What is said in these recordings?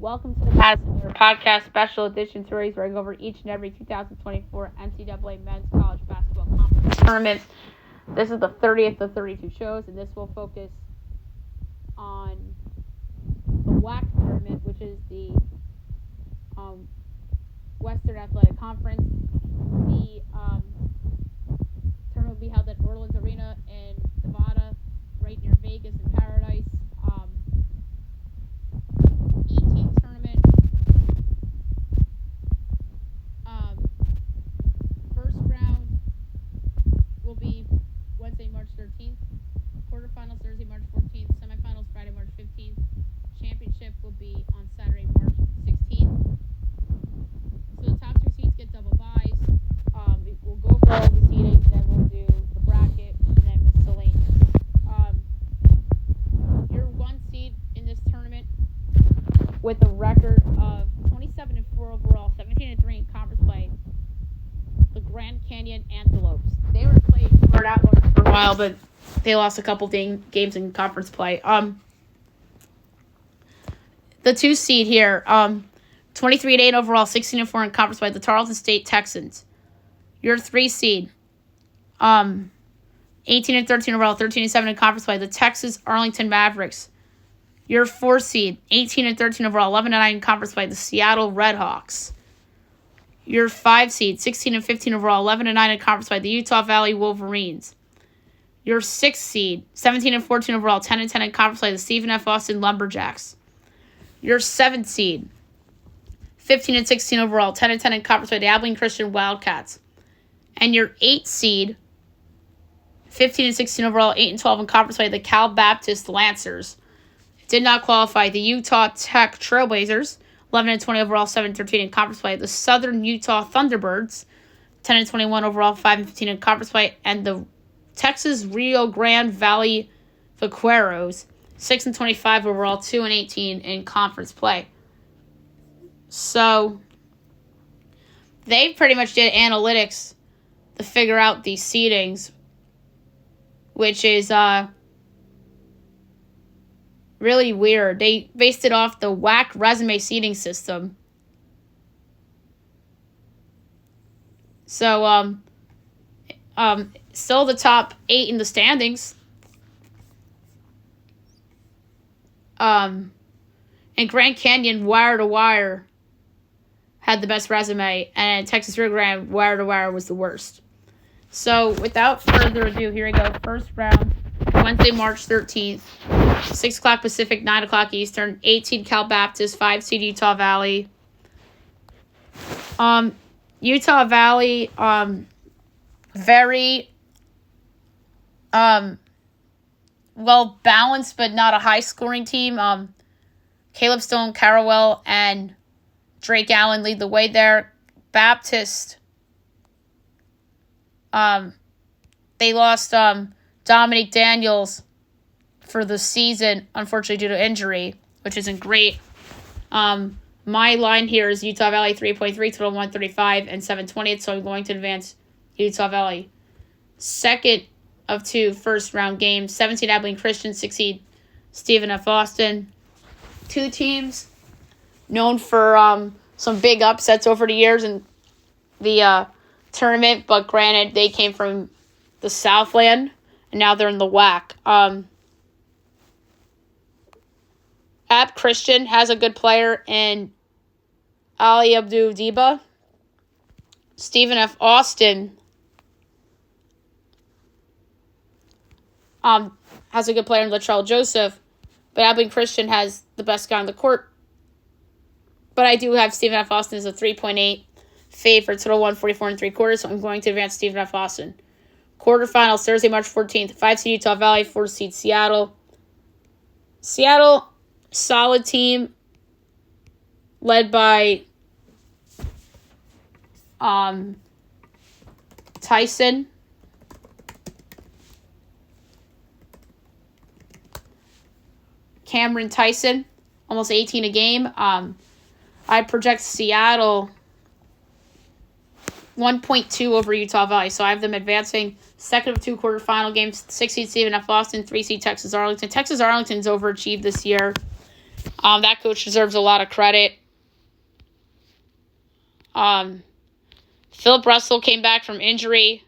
Welcome to the Madison Mirror Podcast Special Edition series where I go over each and every 2024 NCAA Men's College Basketball Conference Tournament. This is the 30th of 32 shows, and this will focus on the WAC tournament, which is the Western Athletic Conference. The tournament will be held at Orleans Arena in Nevada, right near Vegas and Paradise. 18 tournament. First round will be Wednesday, March 13th. Quarterfinals Thursday, March 14th. Semifinals Friday, March 15th. Championship will be on Saturday, March 16th. So the top two seeds get double buys. We'll go over all the seedings, then we'll do the bracket, and then miscellaneous. Your one seed in this tournament with a record of 27-4 overall, 17-3 in conference play, the Grand Canyon Antelopes. They were playing for a while, but they lost a couple games in conference play. The two seed here, 23-8 overall, 16-4 in conference play, the Tarleton State Texans. Your three seed, 18-13 overall, 13-7 in conference play, the Texas Arlington Mavericks. Your four seed, 18-13 overall, 11-9 in conference play, the Seattle Redhawks. Your five seed, 16-15 overall, 11-9 in conference play, the Utah Valley Wolverines. Your sixth seed, 17-14 overall, 10-10 in conference play, the Stephen F. Austin Lumberjacks. Your seventh seed, 15-16 overall, 10-10 in conference play, the Abilene Christian Wildcats. And your eighth seed, 15-16 overall, 8-12 in conference play, the Cal Baptist Lancers. Did not qualify, the Utah Tech Trailblazers, 11-20 overall, 7-13 in conference play, the Southern Utah Thunderbirds, 10-21 overall, 5-15 in conference play, and the Texas Rio Grande Valley Vaqueros, 6-25 overall, 2-18 in conference play. So they pretty much did analytics to figure out these seedings, which is really weird. They based it off the WAC resume seeding system. So still the top 8 in the standings. And Grand Canyon wire to wire had the best resume, and Texas Rio Grande wire to wire was the worst. So without further ado, here we go. First round, Wednesday, March 13th, 6 o'clock Pacific, 9 o'clock Eastern, 18 Cal Baptist, 5 seed Utah Valley. Utah Valley, very well balanced, but not a high scoring team. Caleb Stone, Carrawell, and Drake Allen lead the way there. Baptist, they lost Dominique Daniels for the season, unfortunately due to injury, which isn't great. My line here is Utah Valley 3.3, total 135 and 7/20, so I'm going to advance Utah Valley. Second of two first-round games, 17 Abilene Christian, 6 seed Stephen F. Austin. Two teams known for some big upsets over the years in the tournament, but granted, they came from the Southland, and now they're in the WAC. App Christian has a good player in Ali Abdul Diba. Stephen F. Austin has a good player in Latrell Joseph, but Abilene Christian has the best guy on the court. But I do have Stephen F. Austin as a 3.8 favorite, total 144 and 3/4, so I'm going to advance Stephen F. Austin. Quarterfinals Thursday, March 14th, 5 seed Utah Valley, 4 seed Seattle. Seattle, solid team, led by Tyson. Cameron Tyson, almost 18 a game. I project Seattle 1.2 over Utah Valley, so I have them advancing. Second of two quarterfinal games, 6 seed Stephen F. Austin, 3 seed Texas Arlington. Texas Arlington's overachieved this year. That coach deserves a lot of credit. Philip Russell came back from injury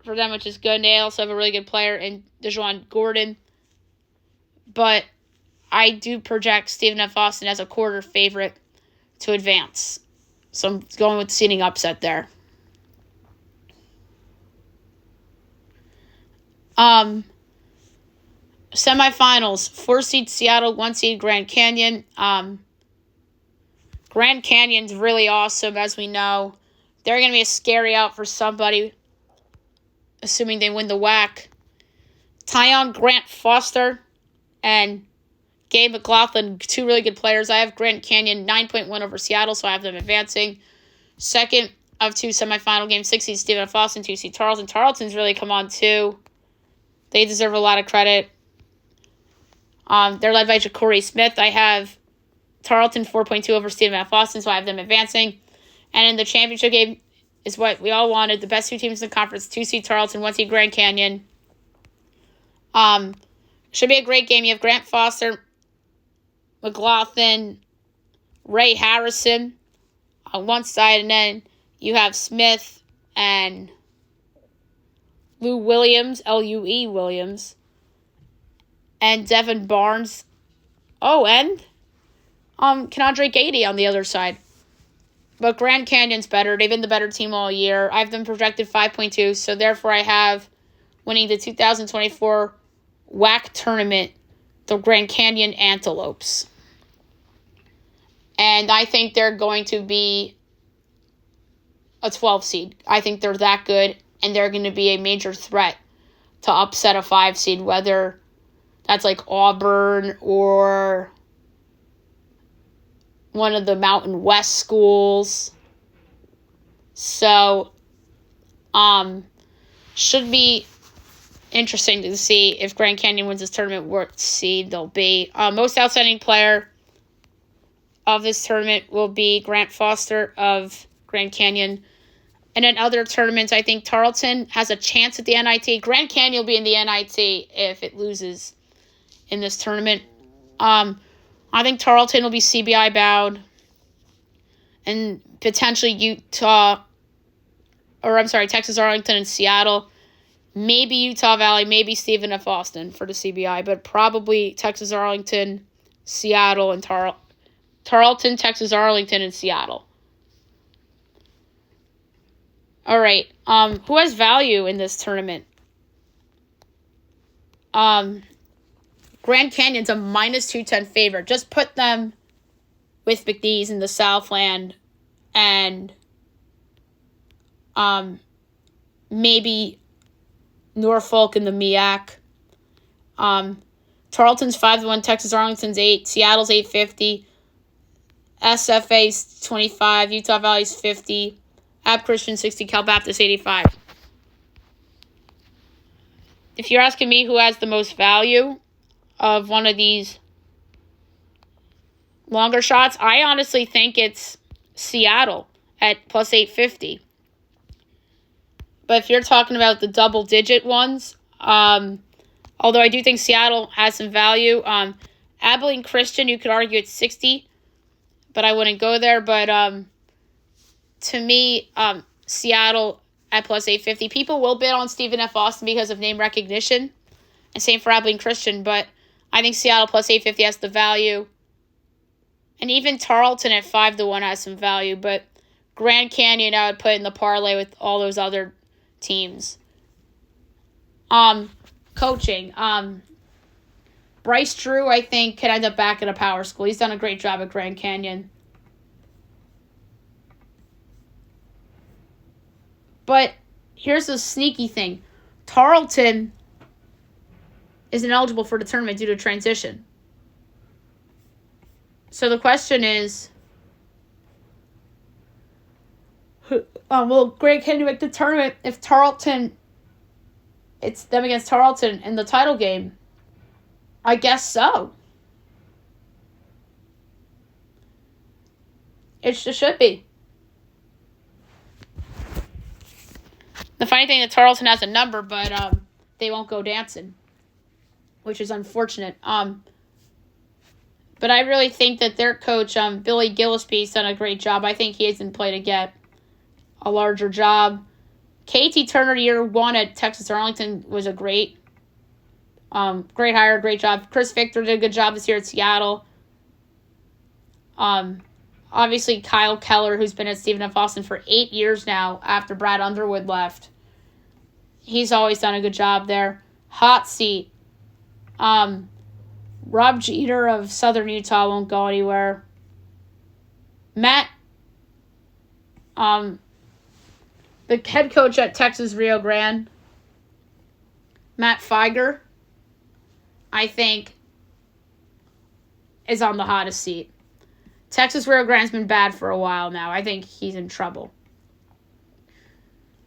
for them, which is good. They also have a really good player in DeJuan Gordon. But I do project Stephen F. Austin as a quarter favorite to advance. So I'm going with seeding upset there. Semifinals, 4 seed Seattle, 1 seed Grand Canyon. Grand Canyon's really awesome, as we know. They're going to be a scary out for somebody, assuming they win the WAC. Tyon Grant Foster and Gabe McLaughlin, 2 really good players. I have Grand Canyon 9-point win over Seattle, so I have them advancing. Second of 2 semifinal games, 6 seed Stephen F. Austin, 2 seed Tarleton. Tarleton's really come on too. They deserve a lot of credit. They're led by Ja'Cory Smith. I have Tarleton 4.2 over Stephen F. Austin, so I have them advancing. And in the championship game is what we all wanted. The best 2 teams in the conference, 2 seed Tarleton, 1 seed Grand Canyon. Should be a great game. You have Grant Foster, McLaughlin, Ray Harrison on one side, and then you have Smith and Lou Williams, L-U-E Williams, and Devin Barnes. Oh, and Kenandre Gady on the other side. But Grand Canyon's better. They've been the better team all year. I have them projected 5.2, so therefore I have winning the 2024 WAC tournament, the Grand Canyon Antelopes. And I think they're going to be a 12 seed. I think they're that good, and they're going to be a major threat to upset a 5 seed, whether that's like Auburn or one of the Mountain West schools. So, should be interesting to see if Grand Canyon wins this tournament, what seed they'll be. Most outstanding player of this tournament will be Grant Foster of Grand Canyon. And in other tournaments, I think Tarleton has a chance at the NIT. Grand Canyon will be in the NIT if it loses in this tournament. I think Tarleton will be CBI bound. And potentially Texas Arlington and Seattle. Maybe Utah Valley, maybe Stephen F. Austin for the CBI, but probably Texas Arlington, Seattle, and Tarleton, Texas Arlington, and Seattle. All right. Who has value in this tournament? Grand Canyon's a minus 210 favorite. Just put them with McNeese in the Southland and maybe Norfolk in the MEAC. Tarleton's 5-1, Texas Arlington's 8, Seattle's 850, SFA's 25, Utah Valley's 50, App Christian 60, Cal Baptist 85. If you're asking me who has the most value of one of these longer shots, I honestly think it's Seattle at plus 850. But if you're talking about the double-digit ones, although I do think Seattle has some value, Abilene Christian, you could argue it's 60, but I wouldn't go there. But to me, Seattle at plus 850. People will bid on Stephen F. Austin because of name recognition, and same for Abilene Christian, but I think Seattle plus 850 has the value. And even Tarleton at 5-1 has some value, but Grand Canyon I would put in the parlay with all those other teams. Coaching. Bryce Drew, I think, could end up back at a power school. He's done a great job at Grand Canyon. But here's the sneaky thing. Tarleton isn't eligible for the tournament due to transition. So the question is, will Grand Canyon make the tournament if Tarleton, it's them against Tarleton in the title game? I guess so. It should be. The funny thing is Tarleton has a number, but they won't go dancing, which is unfortunate. But I really think that their coach, Billy Gillispie's done a great job. I think he hasn't played to get a larger job. KT Turner, year one at Texas Arlington, was a great hire, great job. Chris Victor did a good job this year at Seattle. Obviously, Kyle Keller, who's been at Stephen F. Austin for 8 years now after Brad Underwood left. He's always done a good job there. Hot seat. Rob Jeter of Southern Utah won't go anywhere. Matt, the head coach at Texas Rio Grande, Matt Feiger, I think, is on the hottest seat. Texas Rio Grande's been bad for a while now. I think he's in trouble.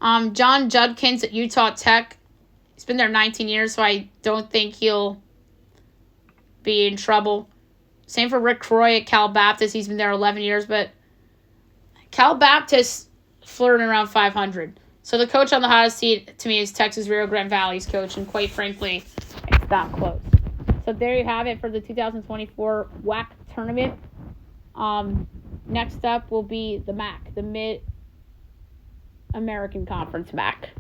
John Judkins at Utah Tech. He's been there 19 years, so I don't think he'll be in trouble. Same for Rick Croy at Cal Baptist. He's been there 11 years, but Cal Baptist flirting around 500. So the coach on the hottest seat to me is Texas Rio Grande Valley's coach, and quite frankly, it's not close. So there you have it for the 2024 WAC tournament. Next up will be the MAC, the Mid-American Conference MAC.